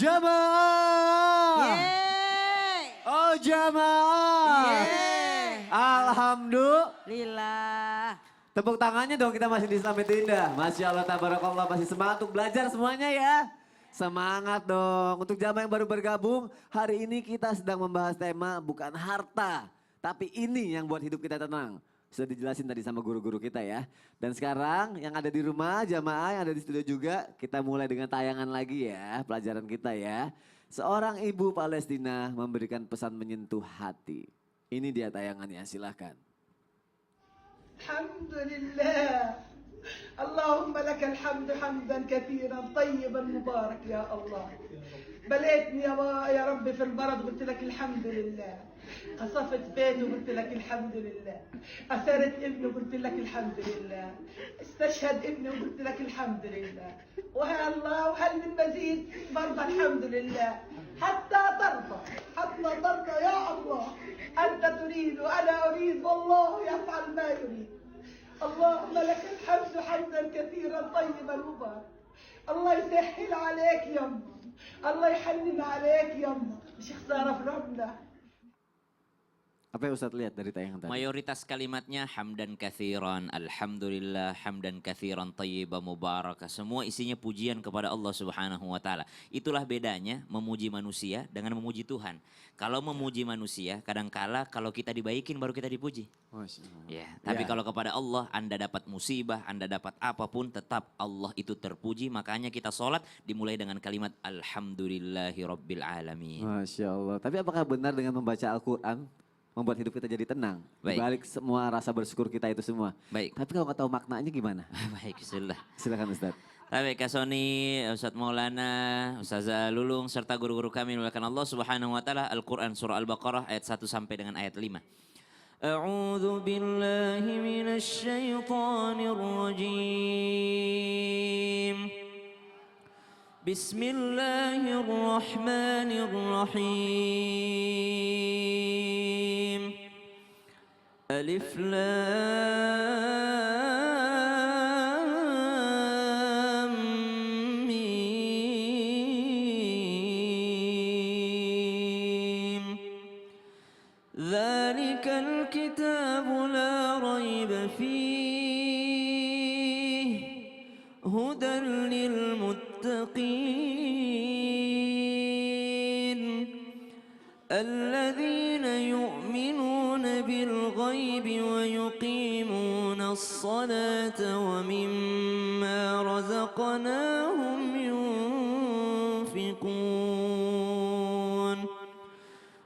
Jamaah. Yeay. Oh jamaah. Yeay. Alhamdulillah. Tepuk tangannya dong, kita masih di Islam itu Indah. Masya Allah, tabarakallah, masih semangat untuk belajar semuanya ya. Semangat dong. Untuk jamaah yang baru bergabung, hari ini kita sedang membahas tema bukan harta. Tapi ini yang buat hidup kita tenang. Sudah dijelasin tadi sama guru-guru kita ya. Dan sekarang yang ada di rumah, jamaah yang ada di studio juga, kita mulai dengan tayangan lagi ya, pelajaran kita ya. Seorang ibu Palestina memberikan pesan menyentuh hati. Ini dia tayangannya, silahkan. Alhamdulillah. اللهم لك الحمد حمدا كثيرا طيبا مبارك يا الله. بليتني يا رب في المرض قلت لك الحمد لله. قصفت بيته قلت لك الحمد لله. أسرت ابني قلت لك الحمد لله. استشهد ابني وقلت لك الحمد لله. وهي الله وهل من مزيد برضه الحمد لله. حتى ترضى يا الله. أنت تريد وأنا أريد والله يفعل ما يريد. اللهم لك الحمد حمدا كثيرا طيبا مبارك. الله يسهل عليك يما. الله يحنن عليك يما. مش خسارة في ربنا. Apa yang Ustadz lihat dari tayangan tadi? Mayoritas kalimatnya hamdan kathiran, alhamdulillah, hamdan kathiran, tayyiba mubarakah. Semua isinya pujian kepada Allah Subhanahu wa taala. Itulah bedanya memuji manusia dengan memuji Tuhan. Kalau memuji manusia, kadangkala kalau kita dibaikin baru kita dipuji. Ya, tapi kalau kepada Allah, Anda dapat musibah, Anda dapat apapun, tetap Allah itu terpuji. Makanya kita sholat dimulai dengan kalimat alhamdulillahi rabbil alamin. Masya Allah. Tapi apakah benar dengan membaca Al-Quran membuat hidup kita jadi tenang? Baik. Balik semua rasa bersyukur kita itu semua. Baik. Tapi kalau nggak tahu maknanya gimana? Baik, bismillah. Silakan Ustadz. Baik, Kak Sony, Ustadz Maulana, Ustazah Lulung, serta guru-guru kami mulakan Allah Subhanahu wa taala. Al-Quran surah Al-Baqarah ayat 1 sampai dengan ayat 5. A'udzu billahi minasy syaithanir rajim. Bismillahirrahmanirrahim. Alif Lam Mim. Dzalikal kitabu la raiba fihi hudan lil muttaqin alladzina yu'minuna bil ghaibi wa yuqimuna as-salata wa mimma razaqnahum yunfiqun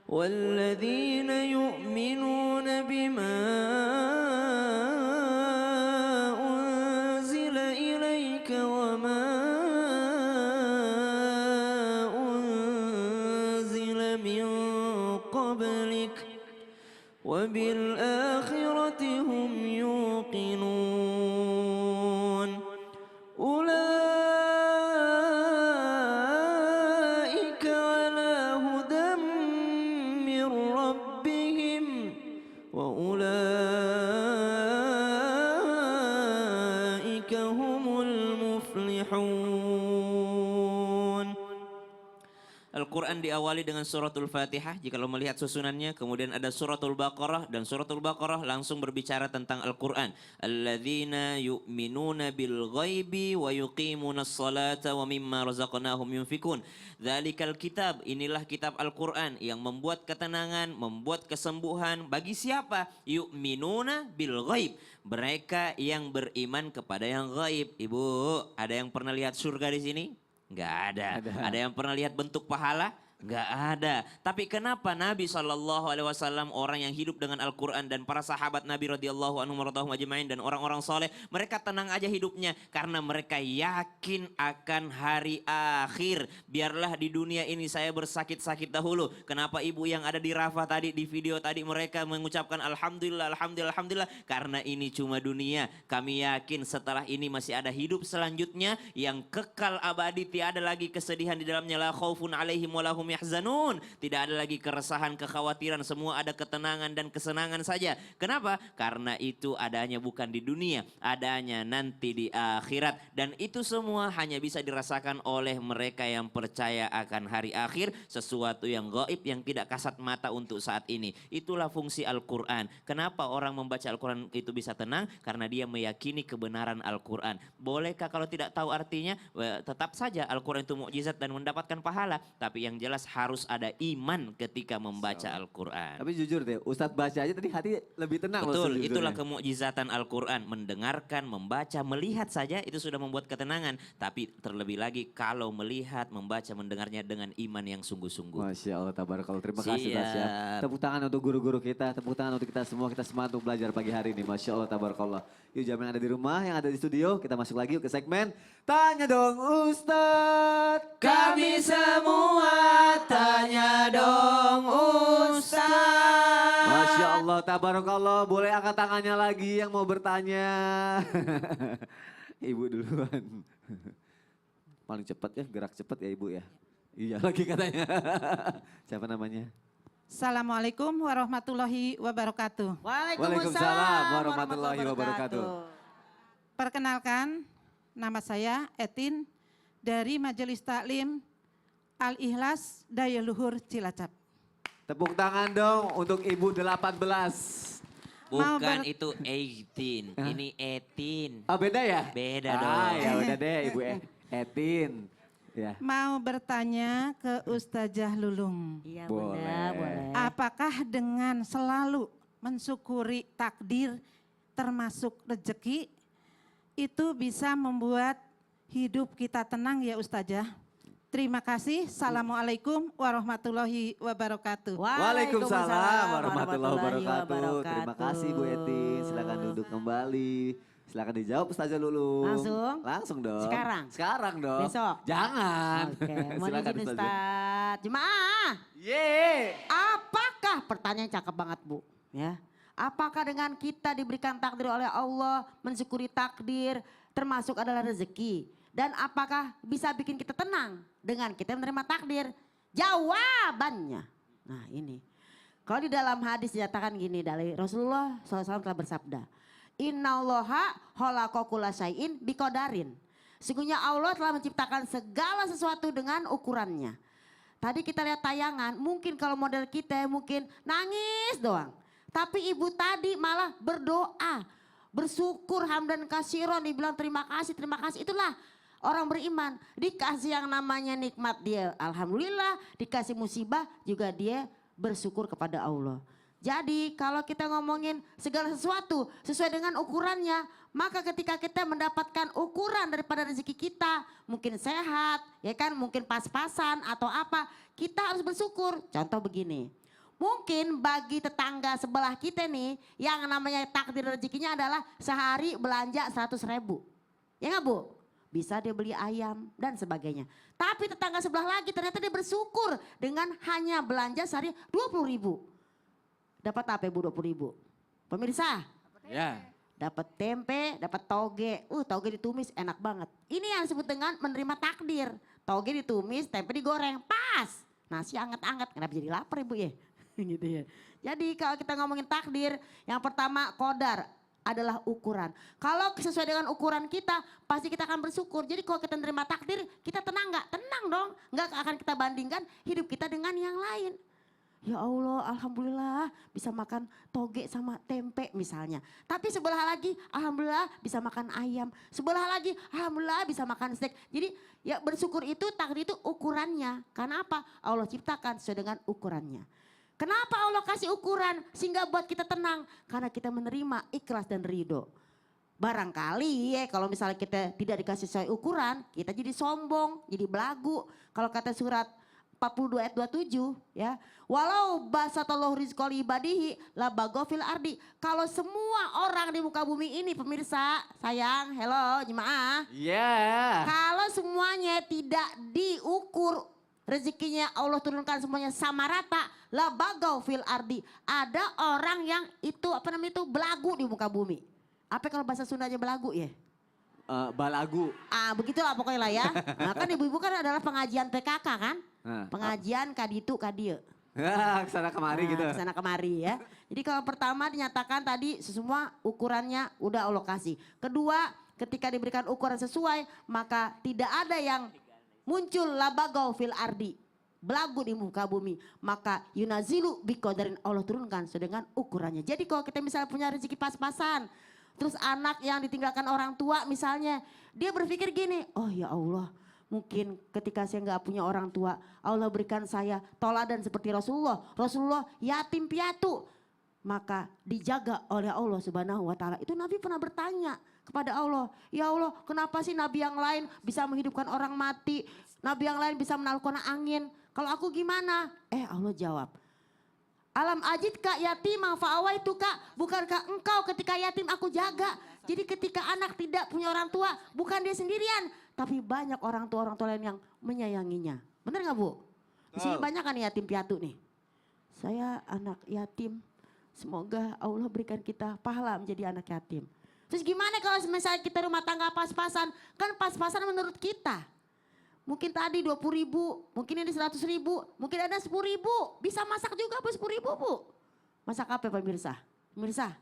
walladzina yu'minuna bima unzila ilayka wa ma unzila min qablik وبالآخرة هم يوقنون أولئك على هدى من ربهم وأولئك هم المفلحون. Al-Quran diawali dengan suratul Fatihah jika lo melihat susunannya. Kemudian ada suratul Baqarah dan suratul Baqarah langsung berbicara tentang Al-Quran. Alladzina yu'minuna bil ghaibi wa yuqimunas salata wa mimma razaqnahum yunfikun. Dzalikal kitab, inilah kitab Al-Quran yang membuat ketenangan, membuat kesembuhan bagi siapa? Yu'minuna bil ghaib. Mereka yang beriman kepada yang ghaib. Ibu, ada yang pernah lihat surga di sini? Enggak ada. Ada yang pernah lihat bentuk pahala? Enggak ada. Tapi kenapa Nabi SAW, orang yang hidup dengan Al-Quran dan para sahabat Nabi radhiyallahu anhum radhiyallahu ajma'in dan orang-orang soleh, mereka tenang aja hidupnya karena mereka yakin akan hari akhir. Biarlah di dunia ini saya bersakit-sakit dahulu. Kenapa ibu yang ada di Rafah tadi, di video tadi, mereka mengucapkan alhamdulillah, alhamdulillah, alhamdulillah, karena ini cuma dunia. Kami yakin setelah ini masih ada hidup selanjutnya yang kekal abadi, tiada lagi kesedihan di dalamnya. La khaufun alaihim wa lahum hum yahzanun. Tidak ada lagi keresahan, kekhawatiran, semua ada ketenangan dan kesenangan saja. Kenapa? Karena itu adanya bukan di dunia, adanya nanti di akhirat. Dan itu semua hanya bisa dirasakan oleh mereka yang percaya akan hari akhir, sesuatu yang gaib yang tidak kasat mata untuk saat ini. Itulah fungsi Al-Quran. Kenapa orang membaca Al-Quran itu bisa tenang? Karena dia meyakini kebenaran Al-Quran. Bolehkah kalau tidak tahu artinya? Tetap saja Al-Quran itu mukjizat dan mendapatkan pahala. Tapi yang jelas harus ada iman ketika membaca Al-Quran. Tapi jujur deh, Ustadz baca aja tadi hati lebih tenang loh Betul, sejujurnya. itulah kemukjizatan Al-Quran. Mendengarkan, membaca, melihat saja itu sudah membuat ketenangan. Tapi terlebih lagi kalau melihat, membaca, mendengarnya dengan iman yang sungguh-sungguh. Masya Allah, tabarakallah. Terima kasih Siap. Tasya. Tepuk tangan untuk guru-guru kita, tepuk tangan untuk kita semua. Kita semangat untuk belajar pagi hari ini. Masya Allah, tabarakallah. Yuk jam yang ada di rumah, yang ada di studio, kita masuk lagi yuk ke segmen Tanya Dong Ustadz. Kami semua tanya dong Ustaz. Masya Allah, tabarakallah. Boleh angkat tangannya lagi yang mau bertanya. Ibu duluan. Paling cepat ya, gerak cepat ya Ibu ya. Iya lagi katanya. Siapa namanya? Assalamualaikum warahmatullahi wabarakatuh. Waalaikumsalam warahmatullahi wabarakatuh. Perkenalkan, nama saya Etin dari Majelis Taklim Al-Ikhlas Daya Luhur Cilacap. Tepuk tangan dong untuk Ibu 18. Bukan itu 18, ini 18. Oh beda ya? Beda Ah, dong. ya udah deh Ibu Etin. Ya. Mau bertanya ke Ustazah Lulung. Iya Boleh. bunda, boleh. Apakah dengan selalu mensyukuri takdir termasuk rezeki itu bisa membuat hidup kita tenang ya Ustazah? Terima kasih. Assalamualaikum warahmatullahi wabarakatuh. Waalaikumsalam warahmatullahi wabarakatuh. Terima kasih Bu Etin. Silakan duduk kembali. Silakan dijawab Ustazah Lulung. Langsung? Langsung dong. Sekarang? Sekarang dong. Besok? Jangan. Oke, mohon Silakan izin Ustazah. Ustaz. Jemaah, Yeay. apakah pertanyaan cakep banget Bu? Ya, apakah dengan kita diberikan takdir oleh Allah, mensyukuri takdir, termasuk adalah rezeki? Dan apakah bisa bikin kita tenang dengan kita menerima takdir? Jawabannya, nah ini. Kalau di dalam hadis dinyatakan gini dari Rasulullah SAW telah bersabda, Innallaha khalaqa kulla syai'in biqadarin. Sesungguhnya Allah telah menciptakan segala sesuatu dengan ukurannya. Tadi kita lihat tayangan, mungkin kalau model kita mungkin nangis doang. Tapi ibu tadi malah berdoa, bersyukur hamdan kasiron, dibilang terima kasih, terima kasih. Itulah orang beriman, dikasih yang namanya nikmat dia alhamdulillah, dikasih musibah juga dia bersyukur kepada Allah. Jadi kalau kita ngomongin segala sesuatu sesuai dengan ukurannya, maka ketika kita mendapatkan ukuran daripada rezeki kita, mungkin sehat, ya kan, mungkin pas-pasan atau apa, kita harus bersyukur. Contoh begini, mungkin bagi tetangga sebelah kita nih, yang namanya takdir rezekinya adalah sehari belanja 100.000. Ya nggak Bu? Bisa dia beli ayam dan sebagainya. Tapi tetangga sebelah lagi ternyata dia bersyukur dengan hanya belanja sehari 20.000. Dapat apa Ibu 20.000? Pemirsa, Ya. dapat tempe, dapat toge. Toge ditumis enak banget. Ini yang disebut dengan menerima takdir. Toge ditumis, tempe digoreng, pas. Nasi anget-anget, kenapa jadi lapar Ibu ya? Gitu ya. Jadi kalau kita ngomongin takdir, yang pertama qadar adalah ukuran. Kalau sesuai dengan ukuran kita, pasti kita akan bersyukur. Jadi kalau kita menerima takdir, kita tenang nggak? Tenang dong. Nggak akan kita bandingkan hidup kita dengan yang lain. Ya Allah, alhamdulillah bisa makan toge sama tempe misalnya. Tapi sebelah lagi, alhamdulillah bisa makan ayam. Sebelah lagi, alhamdulillah bisa makan steak. Jadi ya bersyukur itu, takdir itu ukurannya. Karena apa? Allah ciptakan sesuai dengan ukurannya. Kenapa Allah kasih ukuran? Sehingga buat kita tenang. Karena kita menerima ikhlas dan ridho. Barangkali ya kalau misalnya kita tidak dikasih sesuai ukuran, kita jadi sombong, jadi belagu. Kalau kata surat 42 ayat 27 ya. Walau basatallahu rizqa li ibadihi la baghaw fil ardi. Kalau semua orang di muka bumi ini pemirsa, sayang, hello jemaah. Yeah. Kalau semuanya tidak diukur, rezekinya Allah turunkan semuanya sama rata, la baghaw fil ardi. Ada orang yang itu apa namanya itu belagu di muka bumi. Apa kalau bahasa Sundanya belagu ya? Balagu. Begitulah pokoknya lah ya. Nah kan ibu-ibu kan adalah pengajian PKK kan. Pengajian kaditu kadieu. Kesana kemari gitu. Kesana kemari ya. Jadi kalau pertama dinyatakan tadi semua ukurannya udah Allah kasih. Kedua, ketika diberikan ukuran sesuai maka tidak ada yang muncul labagau fil ardi. Belagu di muka bumi. Maka yunazilu biqadarin, Allah turunkan sedangkan ukurannya. Jadi kalau kita misalnya punya rezeki pas-pasan. Terus anak yang ditinggalkan orang tua misalnya. Dia berpikir gini, oh ya Allah. Mungkin ketika saya nggak punya orang tua, Allah berikan saya toladan seperti Rasulullah. Rasulullah yatim piatu, maka dijaga oleh Allah Subhanahu wa taala. Itu Nabi pernah bertanya kepada Allah, "Ya Allah, kenapa sih nabi yang lain bisa menghidupkan orang mati? Nabi yang lain bisa menaklukkan angin. Kalau aku gimana?" Allah jawab, "Alam ajid kak yatim fa'awaitu kak, bukankah engkau ketika yatim aku jaga?" Jadi ketika anak tidak punya orang tua, bukan dia sendirian, tapi banyak orang tua lain yang menyayanginya. Benar nggak Bu? Di sini banyak kan yatim piatu nih. Saya anak yatim, semoga Allah berikan kita pahala menjadi anak yatim. Terus gimana kalau misalnya kita rumah tangga pas-pasan? Kan pas-pasan menurut kita. Mungkin tadi 20.000, mungkin ini 100.000, mungkin ada 10.000. Bisa masak juga Bu 10.000 Bu. Masak apa pemirsa? Pemirsa?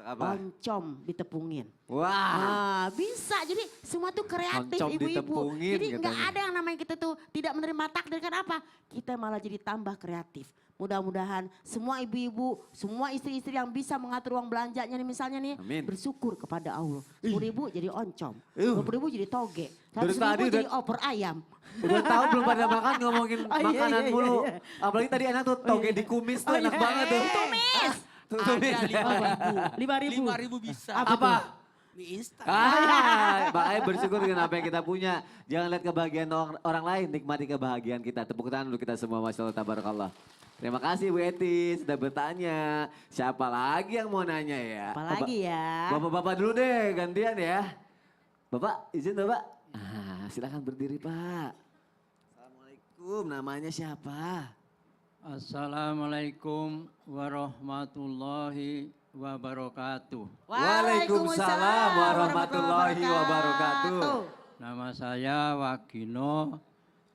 Oncom ditepungin. Wah. Bisa. Jadi semua tuh kreatif Oncom ibu-ibu. ditepungin Jadi nggak katanya. ada yang namanya kita tuh tidak menerima takdir. Kenapa? Kita malah jadi tambah kreatif. Mudah-mudahan semua ibu-ibu, semua istri-istri yang bisa mengatur uang belanjanya nih misalnya nih. Amin. Bersyukur kepada Allah. 10.000 jadi oncom. 20.000 jadi toge. Dari 100.000 tadi jadi udah- opor ayam. Udah tahu belum pada makan ngomongin Oh, iya, makanan iya, mulu. iya. Apalagi tadi enak tuh toge dikumis tuh enak banget tuh. Tumis. Tumis. Ada 5.000. 5.000 bisa. Apa? Mie instan. Makanya bersyukur dengan apa yang kita punya. Jangan lihat kebahagiaan orang lain, nikmati kebahagiaan kita. Tepuk tangan dulu kita semua, Masya Allah, tabarakallah. Terima kasih Bu Eti sudah bertanya. Siapa lagi yang mau nanya ya? Apalagi ya? Bapak-bapak dulu deh, gantian ya. Bapak, izin Bapak. Silakan berdiri Pak. Assalamualaikum, namanya siapa? Assalamualaikum warahmatullahi wabarakatuh. Waalaikumsalam warahmatullahi wabarakatuh. Nama saya Wagino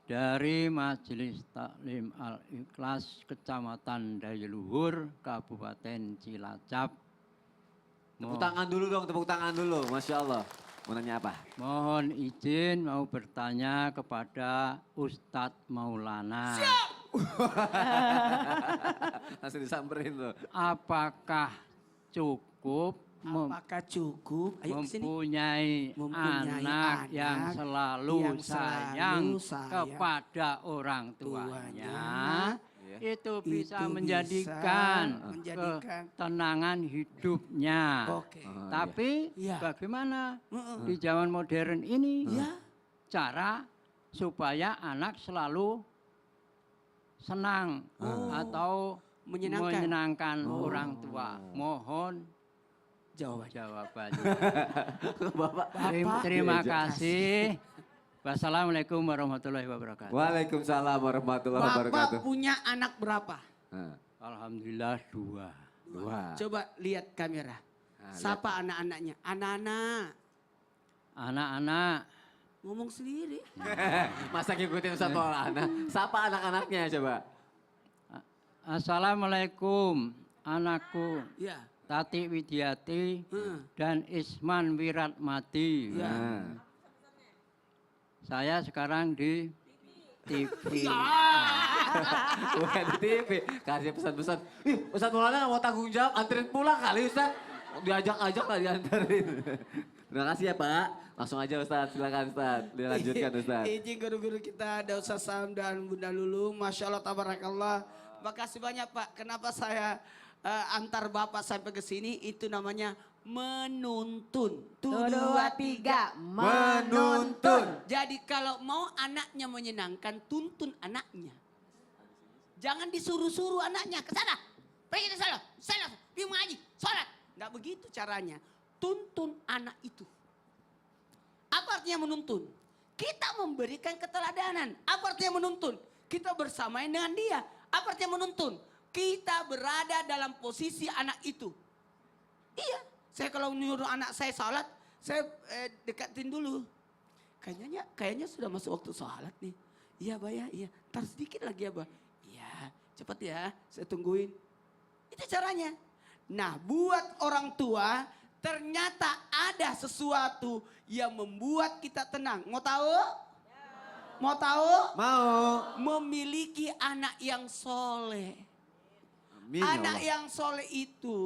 dari Majelis Taklim Al-Ikhlas Kecamatan Dayaluhur, Kabupaten Cilacap. Tepuk tangan dulu dong, tepuk tangan dulu. Masya Allah. Mau nanya apa? Mohon izin mau bertanya kepada Ustadz Maulana. Langsung disamperin loh. Apakah cukup Apakah cukup? Ayo kesini. mempunyai anak yang selalu yang sayang selalu sayang kepada orang tuanya, itu itu bisa bisa menjadikan menjadikan ketenangan hidupnya. Oke. Tapi Iya. bagaimana Heeh. di zaman modern ini Iya. cara supaya anak selalu senang atau menyenangkan orang tua? Mohon Jawabannya. jawabannya. Bapak. Terima kasih. Wassalamualaikum warahmatullahi wabarakatuh. Waalaikumsalam warahmatullahi Bapak wabarakatuh. punya anak berapa? Alhamdulillah 2. Wah. Coba lihat kamera. Sapa anak-anaknya. Anak-anak. Anak-anak, Ngomong sendiri. Masa ngikutin Ustaz Maulana? Sapa anak-anaknya coba. Assalamualaikum anakku Ya. Tati Widiati Heeh. dan Isman Wiratmati. Ya. Saya sekarang di TV. Bukan di TV. Kasih pesan-pesan. Ih, Ustaz Maulana nggak mau tanggung jawab, anterin pulang kali Ustaz. Diajak-ajak lah dianterin. Terima kasih ya Pak. Langsung aja Ustaz, silakan Ustaz. Dilanjutkan Ustaz. Izin guru-guru kita ada Ustaz Sam dan Bunda Lulu. Masya Allah, tabarakallah. Makasih banyak Pak. Kenapa saya antar Bapak sampai ke sini? Itu namanya menuntun. Tuh, 2, 3, Menuntun. Jadi kalau mau anaknya menyenangkan, tuntun anaknya. Jangan disuruh-suruh anaknya ke sana. Pergi ke sana, pergi mengaji, sholat. Nggak begitu caranya. Tuntun anak itu. Apa artinya menuntun? Kita memberikan keteladanan. Apa artinya menuntun? Kita bersamaan dengan dia. Apa artinya menuntun? Kita berada dalam posisi anak itu. Iya, saya kalau nyuruh anak saya sholat, saya dekatin dulu. Kayaknya sudah masuk waktu sholat nih. Iya Abah ya, iya. Ntar sedikit lagi Abah. Iya, cepat ya, saya tungguin. Itu caranya. Nah, buat orang tua ternyata ada sesuatu yang membuat kita tenang. Mau tahu? Mau tahu? Mau. Memiliki anak yang soleh. Amin, ya Anak Allah. yang soleh itu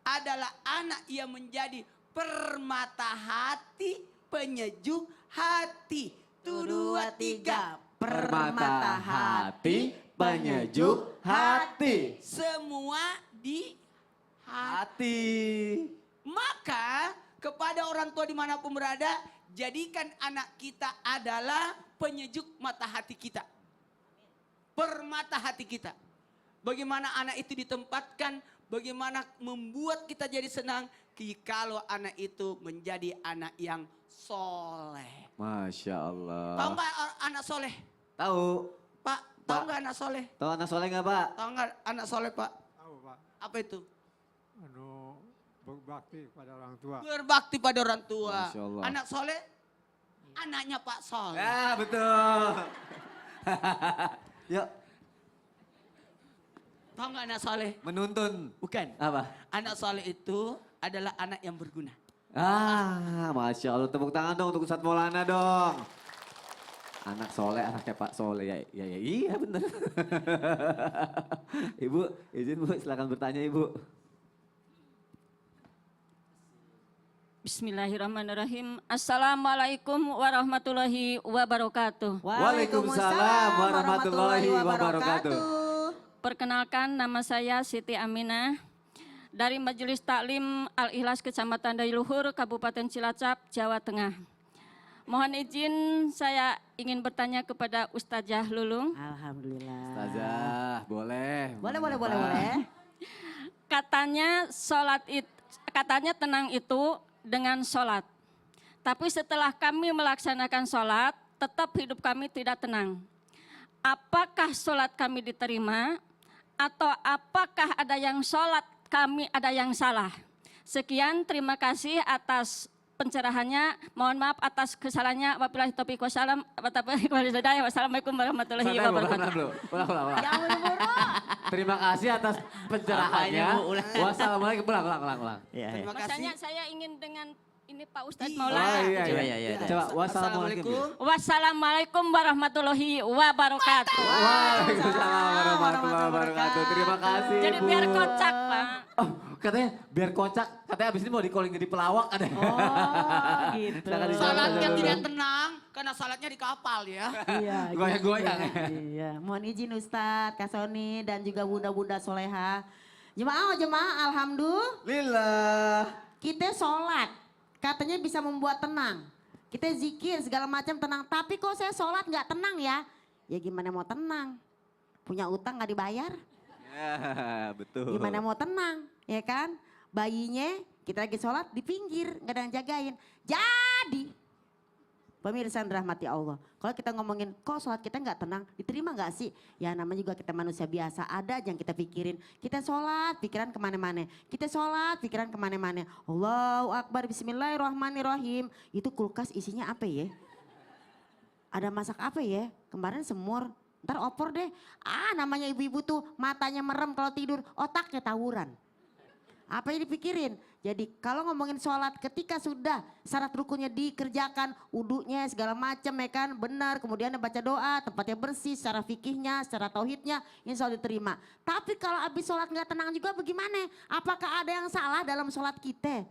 adalah anak yang menjadi permata hati, penyejuk hati. Tuh, dua, tiga. Permata hati, penyejuk hati. Semua di hati. Hati. Maka kepada orang tua dimanapun berada, jadikan anak kita adalah penyejuk mata hati kita. Permata hati kita. Bagaimana anak itu ditempatkan, bagaimana membuat kita jadi senang kalau anak itu menjadi anak yang soleh. Masya Allah. Tahu nggak anak soleh? Tahu. Pak, tahu nggak anak soleh? Tahu anak soleh nggak Pak? Tahu nggak anak soleh Pak? Tahu Pak, Apa itu? berbakti pada orang tua. Berbakti pada orang tua. Masya Allah. Anak soleh, anaknya Pak Soleh. Ya betul. Yuk Tahu nggak anak soleh? menuntun. Bukan. Apa? Anak soleh itu adalah anak yang berguna. Masya Allah, tepuk tangan dong untuk Ustadz Maulana dong. Anak soleh, anaknya Pak Soleh. Ya, iya bener. Ibu, izin Bu, silakan bertanya Ibu. Bismillahirrahmanirrahim. Assalamualaikum warahmatullahi wabarakatuh. Waalaikumsalam warahmatullahi wabarakatuh. Perkenalkan, nama saya Siti Aminah dari Majelis Taklim Al-Ikhlas Kecamatan Dailuhur, Kabupaten Cilacap, Jawa Tengah. Mohon izin saya ingin bertanya kepada Ustazah Lulung. Alhamdulillah. Ustazah, boleh. Boleh. Katanya tenang itu dengan sholat. Tapi setelah kami melaksanakan sholat, tetap hidup kami tidak tenang. Apakah sholat kami diterima atau apakah ada yang sholat kami ada yang salah? Sekian, terima kasih atas pencerahannya. Mohon maaf atas kesalahannya. Wabillahi taufiq wassalam. Wassalamualaikum warahmatullahi wabarakatuh. Ulang. Terima kasih atas pencerahannya. Wassalamualaikum. Ulang. Terima kasih. Maksudnya saya ingin dengan ini Pak Ustadz Iya. Maulana. Iya. Coba wassalamualaikum. Wassalamualaikum warahmatullahi wabarakatuh. Waalaikumsalam warahmatullahi wabarakatuh. Terima kasih. Jadi Ibu. biar kocak Pak. Oh, katanya biar kocak. Katanya abis ini mau di-calling jadi pelawak ada. Oh gitu. Silakan dijawab, Salatnya Ustazah tidak Lulung. tenang karena salatnya di kapal ya. Iya. Goyang-goyang. Iya. Mohon izin Ustadz, Kak Soni dan juga bunda-bunda soleha. Jemaah, alhamdulillah. Lillah. Kita sholat, katanya bisa membuat tenang. Kita zikir segala macam tenang. Tapi kok saya sholat nggak tenang ya? Ya gimana mau tenang? Punya utang nggak dibayar? Ya, betul. Gimana mau tenang, ya kan? Bayinya kita lagi sholat di pinggir, nggak ada yang jagain. Jadi, pemirsa yang dirahmati Allah, kalau kita ngomongin kok sholat kita nggak tenang, diterima nggak sih? Ya namanya juga kita manusia biasa, ada aja yang kita pikirin. Kita sholat, pikiran kemana-mana. Kita sholat, pikiran kemana-mana. Allahu Akbar, Bismillahirrahmanirrahim. Itu kulkas isinya apa ya? Ada masak apa ya? Kemarin semur. Ntar opor deh. Namanya ibu-ibu tuh matanya merem kalau tidur, otaknya tawuran. Apa yang dipikirin? Jadi kalau ngomongin sholat ketika sudah syarat rukunnya dikerjakan, wudunya segala macam ya kan benar. Kemudian baca doa, tempatnya bersih, secara fikihnya, secara tauhidnya insya Allah diterima. Tapi kalau habis sholat nggak tenang juga bagaimana? Apakah ada yang salah dalam sholat kita?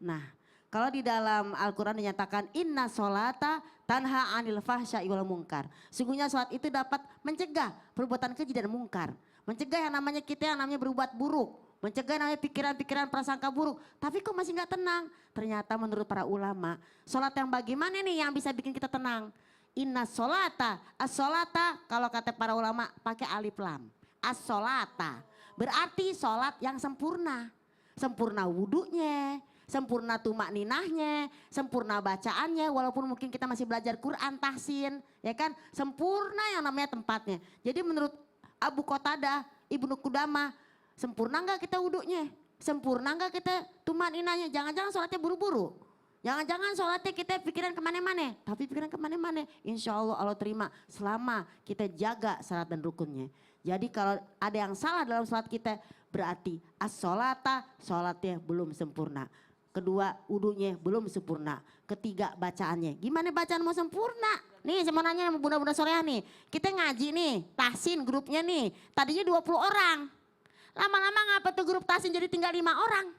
Nah kalau di dalam Al-Quran dinyatakan inna sholata tanha anil fahsya'i wal munkar. Sungguhnya sholat itu dapat mencegah perbuatan keji dan mungkar. Mencegah yang namanya kita yang namanya berbuat buruk. Mencegah namanya pikiran-pikiran prasangka buruk. Tapi kok masih gak tenang? Ternyata menurut para ulama, sholat yang bagaimana nih yang bisa bikin kita tenang? Inna sholata, as-sholata kalau kata para ulama pakai alif lam. As-sholata, berarti sholat yang sempurna. Sempurna wudunya, sempurna tumak ninahnya, sempurna bacaannya. Walaupun mungkin kita masih belajar Quran, tahsin, ya kan? Sempurna yang namanya tempatnya. Jadi menurut Abu Qatadah, Ibnu Qudamah, sempurna nggak kita wudhunya? Sempurna nggak kita tumak ninahnya? Jangan-jangan sholatnya buru-buru. Jangan-jangan sholatnya kita pikiran kemana-mana. Tapi pikiran kemana-mana. Insya Allah Allah terima selama kita jaga syarat dan rukunnya. Jadi kalau ada yang salah dalam sholat kita berarti as-sholata, sholatnya belum sempurna. Kedua, wudunya belum sempurna. Ketiga, bacaannya. Gimana bacaan mau sempurna? Nih saya mau nanya sama bunda-bunda Soleha nih. Kita ngaji nih, tahsin grupnya nih. Tadinya 20 orang. Lama-lama ngapa tuh grup tahsin jadi tinggal 5 orang?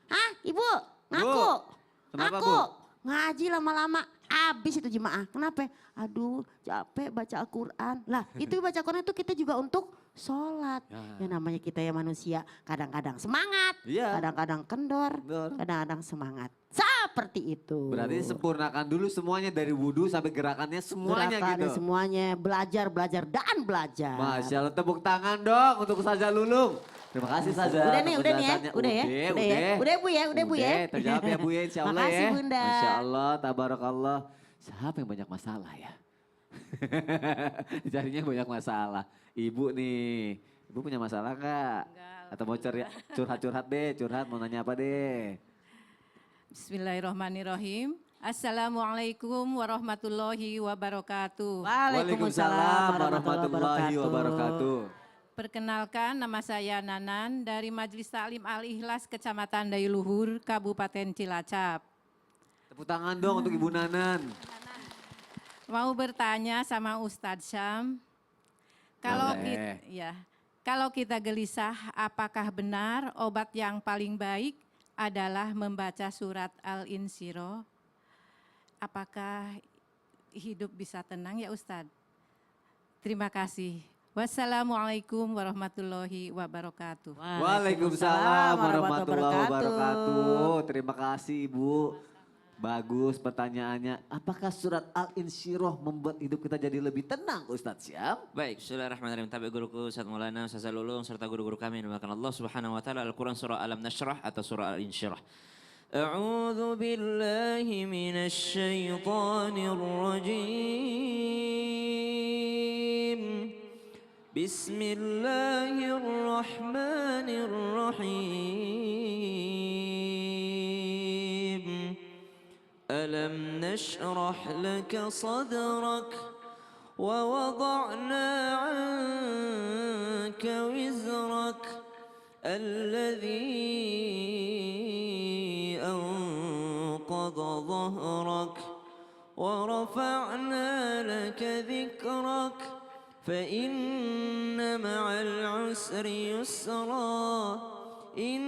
Hah ibu? Ngaku? Kenapa, Ngaku? Bu? Ngaji lama-lama habis itu jemaah. Kenapa? Aduh capek baca Al-Quran. Lah itu baca Al-Quran itu kita juga untuk sholat. Ya namanya kita ya manusia kadang-kadang semangat. Iya. Kadang-kadang kendor. Kendor. Kadang-kadang semangat. Seperti itu. Berarti sempurnakan dulu semuanya dari wudhu sampai gerakannya semuanya Gerakannya gitu. semuanya belajar, dan belajar. Masya Allah, tepuk tangan dong untuk Ustazah Lulung. Terima kasih Ustazah. Udah nih, atas udah nih ya, penjelasannya. udah ya, udah ya. Udah Bu ya, udah Bu ya. Terjawab ya Bu ya, insya Allah Makasih, ya. Bunda. Masya Allah, tabarakallah. Siapa yang banyak masalah ya? Jadinya banyak masalah. Ibu nih, Ibu punya masalah nggak? Atau mau curhat-curhat deh, curhat mau nanya apa deh? Bismillahirrahmanirrahim. Assalamualaikum warahmatullahi wabarakatuh. Waalaikumsalam warahmatullahi wabarakatuh. Perkenalkan nama saya Nanan dari Majelis Taklim Al-Ikhlas Kecamatan Dayuluhur, Kabupaten Cilacap. Tepuk tangan dong untuk Ibu Nanan. Mau bertanya sama Ustadz Syam, kalau Boleh. kalau kita gelisah, apakah benar obat yang paling baik adalah membaca surat Al-Insyirah? Apakah hidup bisa tenang ya Ustadz? Terima kasih. Wassalamualaikum warahmatullahi wabarakatuh. Waalaikumsalam warahmatullahi wabarakatuh. Terima kasih Ibu. Bagus pertanyaannya. Apakah surat Al-Insyirah membuat hidup kita jadi lebih tenang Ustadz Syam? Baik, bismillahirrahmanirrahim. Tabi guruku Ustaz Maulana, Ustaz Lulung serta guru-guru kami yang dimuliakan Allah Subhanahu wa taala. Al-Qur'an surah Alam Nashrah atau surah Al-Insyirah. A'udzu billahi minasy syaithanir rajim. Bismillahirrahmanirrahim. ألم نشرح لك صدرك ووضعنا عنك وزرك الذي أنقض ظهرك ورفعنا لك ذكرك فإن مع العسر يسرا إن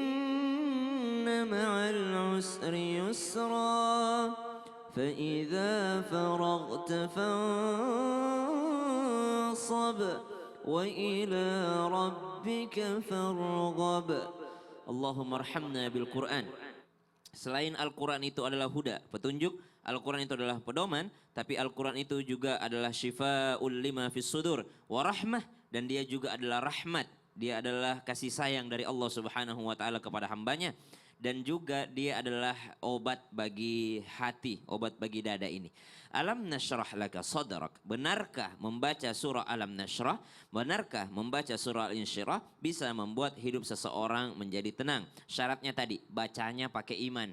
مع العسر يسرا فإذا فرغت فانصب وإلى ربك فارغب اللهم ارحمنا بالقرآن. Selain Al-Quran itu adalah huda, petunjuk, Al-Quran itu adalah pedoman, tapi Al-Quran itu juga adalah syifa'ul lima fis sudur, warahmah, dan dia juga adalah rahmat. Dia adalah kasih sayang dari Allah Subhanahu wa taala kepada hambanya. Dan juga dia adalah obat bagi hati, obat bagi dada ini. Alam nashrah laka sadrak. Benarkah membaca surah Alam Nashrah, benarkah membaca surah Al-Insyirah bisa membuat hidup seseorang menjadi tenang? Syaratnya tadi, bacanya pakai iman.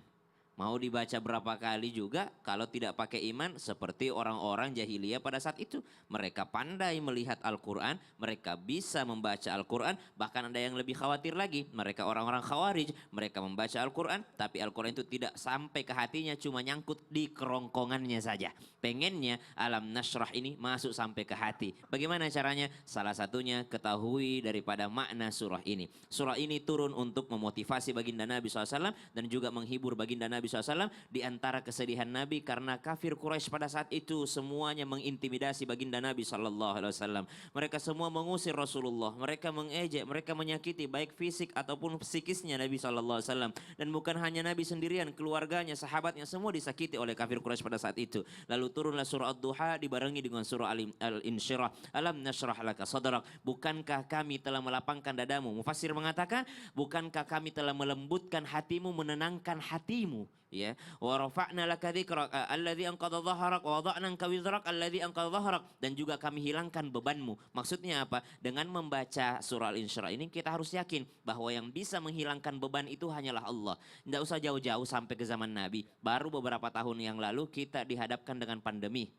Mau dibaca berapa kali juga kalau tidak pakai iman seperti orang-orang jahiliyah pada saat itu. Mereka pandai melihat Al-Quran, mereka bisa membaca Al-Quran, bahkan ada yang lebih khawatir lagi. Mereka orang-orang khawarij, mereka membaca Al-Quran tapi Al-Quran itu tidak sampai ke hatinya, cuma nyangkut di kerongkongannya saja. Pengennya Alam Nashrah ini masuk sampai ke hati. Bagaimana caranya? Salah satunya ketahui daripada makna surah ini. Surah ini turun untuk memotivasi baginda Nabi SAW dan juga menghibur baginda Nabi SAW di antara kesedihan Nabi karena kafir Quraisy pada saat itu semuanya mengintimidasi baginda Nabi SAW. Mereka semua mengusir Rasulullah, mereka mengejek, mereka menyakiti baik fisik ataupun psikisnya Nabi SAW. Dan bukan hanya Nabi sendirian, keluarganya, sahabatnya semua disakiti oleh kafir Quraisy pada saat itu. Lalu turunlah surah Ad-Duha dibarengi dengan surah Al-Insyirah. Alam nashrah laka sadrak. Bukankah kami telah melapangkan dadamu? Mufassir mengatakan, bukankah kami telah melembutkan hatimu, menenangkan hatimu? Ya, wa rafa'na laka dzikrak alladzi anqadha dhahrak wa wada'na anka wizrak alladzi anqadha dhahrak, dan juga kami hilangkan bebanmu. Maksudnya apa? Dengan membaca surah Al-Insyirah ini kita harus yakin bahwa yang bisa menghilangkan beban itu hanyalah Allah. Tidak usah jauh-jauh sampai ke zaman Nabi. Baru beberapa tahun yang lalu kita dihadapkan dengan pandemi.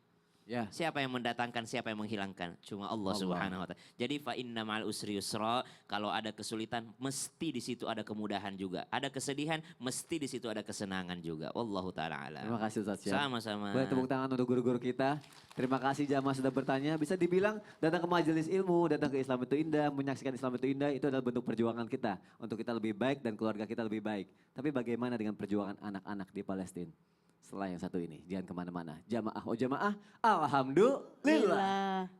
Ya. Siapa yang mendatangkan, siapa yang menghilangkan? Cuma Allah Subhanahu wa taala. Jadi fa inna ma'al usri yusra, kalau ada kesulitan mesti di situ ada kemudahan juga. Ada kesedihan mesti di situ ada kesenangan juga. Wallahu taala alam. Terima kasih Ustaz Syam. Sama-sama. Boleh tepuk tangan untuk guru-guru kita. Terima kasih jamaah sudah bertanya. Bisa dibilang datang ke majelis ilmu, datang ke Islam itu indah, menyaksikan Islam itu indah, itu adalah bentuk perjuangan kita. Untuk kita lebih baik dan keluarga kita lebih baik. Tapi bagaimana dengan perjuangan anak-anak di Palestina? Setelah yang satu ini, jangan kemana-mana. Jamaah, oh jamaah, alhamdulillah. Lillah.